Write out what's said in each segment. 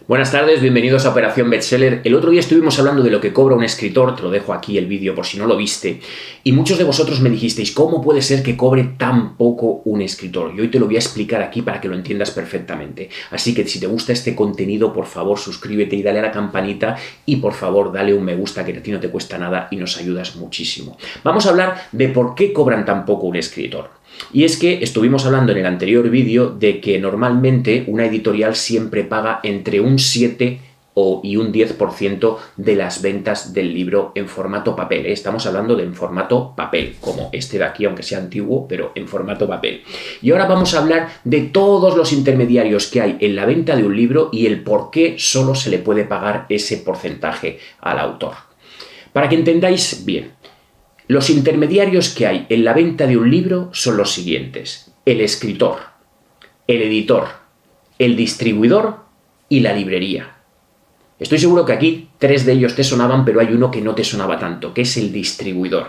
Buenas tardes, bienvenidos a Operación Bestseller. El otro día estuvimos hablando de lo que cobra un escritor, te lo dejo aquí el vídeo por si no lo viste, y muchos de vosotros me dijisteis, ¿cómo puede ser que cobre tan poco un escritor? Y hoy te lo voy a explicar aquí para que lo entiendas perfectamente. Así que si te gusta este contenido, por favor suscríbete y dale a la campanita y por favor dale un me gusta que a ti no te cuesta nada y nos ayudas muchísimo. Vamos a hablar de por qué cobran tan poco un escritor. Y es que estuvimos hablando en el anterior vídeo de que normalmente una editorial siempre paga entre un 7 y un 10% de las ventas del libro en formato papel. Estamos hablando de en formato papel, como este de aquí, aunque sea antiguo, pero en formato papel. Y ahora vamos a hablar de todos los intermediarios que hay en la venta de un libro y el por qué solo se le puede pagar ese porcentaje al autor. Para que entendáis bien, los intermediarios que hay en la venta de un libro son los siguientes: el escritor, el editor, el distribuidor y la librería. Estoy seguro que aquí 3 de ellos te sonaban, pero hay uno que no te sonaba tanto, que es el distribuidor.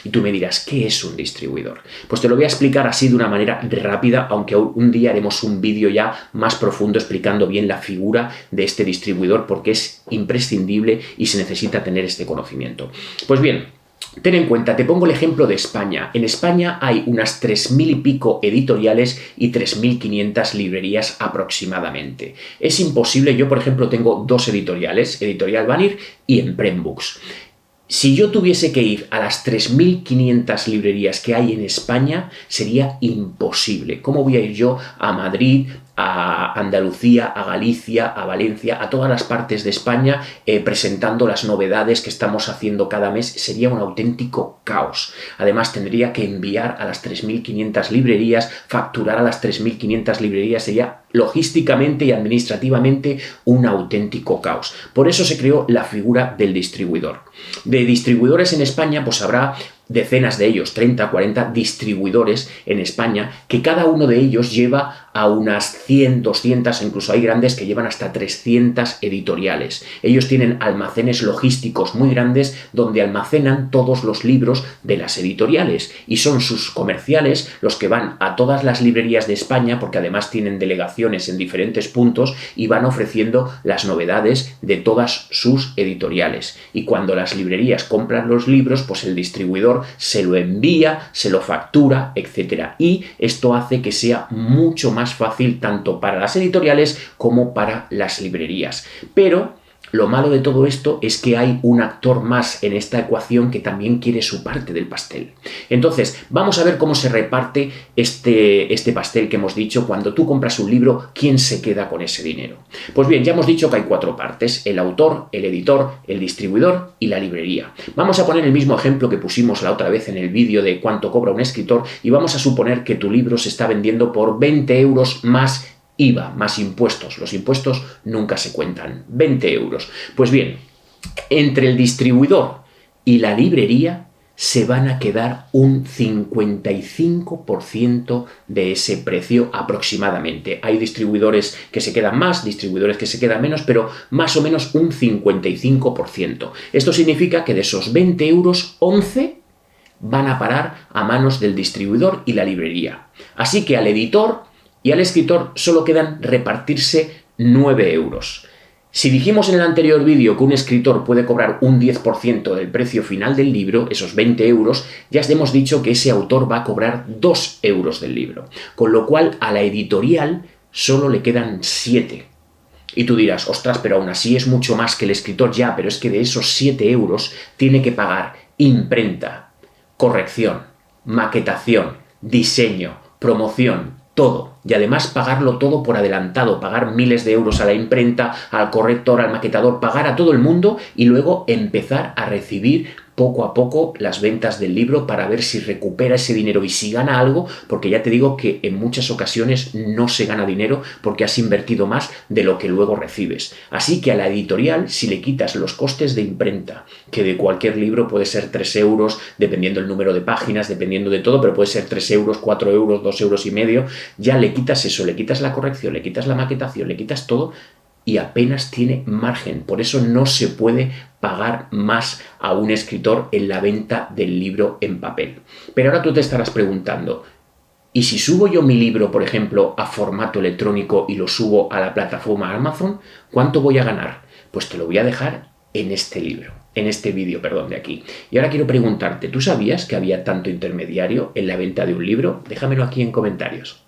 Y tú me dirás, ¿qué es un distribuidor? Pues te lo voy a explicar así de una manera rápida, aunque un día haremos un vídeo ya más profundo explicando bien la figura de este distribuidor, porque es imprescindible y se necesita tener este conocimiento. Pues bien, ten en cuenta, te pongo el ejemplo de España. En España hay unas 3.000 y pico editoriales y 3.500 librerías aproximadamente. Es imposible, yo por ejemplo tengo 2 editoriales, Editorial Banner y Emprem Books. Si yo tuviese que ir a las 3.500 librerías que hay en España, sería imposible. ¿Cómo voy a ir yo a Madrid, a Andalucía, a Galicia, a Valencia, a todas las partes de España presentando las novedades que estamos haciendo cada mes? Sería un auténtico caos. Además, tendría que enviar a las 3.500 librerías, facturar a las 3.500 librerías, sería logísticamente y administrativamente un auténtico caos. Por eso se creó la figura del distribuidor. De distribuidores en España, pues habrá decenas de ellos, 30, 40 distribuidores en España, que cada uno de ellos lleva a unas 100, 200, incluso hay grandes que llevan hasta 300 editoriales. Ellos tienen almacenes logísticos muy grandes donde almacenan todos los libros de las editoriales y son sus comerciales los que van a todas las librerías de España, porque además tienen delegaciones en diferentes puntos y van ofreciendo las novedades de todas sus editoriales. Y cuando las librerías compran los libros, pues el distribuidor se lo envía, se lo factura, etc. Y esto hace que sea mucho más fácil tanto para las editoriales como para las librerías. Pero lo malo de todo esto es que hay un actor más en esta ecuación que también quiere su parte del pastel. Entonces, vamos a ver cómo se reparte este pastel que hemos dicho. Cuando tú compras un libro, ¿quién se queda con ese dinero? Pues bien, ya hemos dicho que hay 4 partes: el autor, el editor, el distribuidor y la librería. Vamos a poner el mismo ejemplo que pusimos la otra vez en el vídeo de cuánto cobra un escritor y vamos a suponer que tu libro se está vendiendo por 20 euros más IVA, más impuestos. Los impuestos nunca se cuentan. 20 euros. Pues bien, entre el distribuidor y la librería se van a quedar un 55% de ese precio aproximadamente. Hay distribuidores que se quedan más, distribuidores que se quedan menos, pero más o menos un 55%. Esto significa que de esos 20 euros, 11 van a parar a manos del distribuidor y la librería. Así que al editor y al escritor solo quedan repartirse 9 euros. Si dijimos en el anterior vídeo que un escritor puede cobrar un 10% del precio final del libro, esos 20 euros, ya hemos dicho que ese autor va a cobrar 2 euros del libro. Con lo cual a la editorial solo le quedan 7. Y tú dirás, ostras, pero aún así es mucho más que el escritor. Ya, pero es que de esos 7 euros tiene que pagar imprenta, corrección, maquetación, diseño, promoción, todo. Y además pagarlo todo por adelantado, pagar miles de euros a la imprenta, al corrector, al maquetador, pagar a todo el mundo y luego empezar a recibir poco a poco las ventas del libro para ver si recupera ese dinero y si gana algo, porque ya te digo que en muchas ocasiones no se gana dinero porque has invertido más de lo que luego recibes. Así que a la editorial, si le quitas los costes de imprenta, que de cualquier libro puede ser 3 euros, dependiendo del número de páginas, dependiendo de todo, pero puede ser 3 euros, 4 euros, 2 euros y medio, ya le quitas eso, le quitas la corrección, le quitas la maquetación, le quitas todo y apenas tiene margen. Por eso no se puede pagar más a un escritor en la venta del libro en papel. Pero ahora tú te estarás preguntando, Y si subo yo mi libro, por ejemplo, a formato electrónico y lo subo a la plataforma Amazon, ¿cuánto voy a ganar? Pues te lo voy a dejar en este vídeo, de aquí. Y ahora quiero preguntarte, ¿tú sabías que había tanto intermediario en la venta de un libro? Déjamelo aquí en comentarios.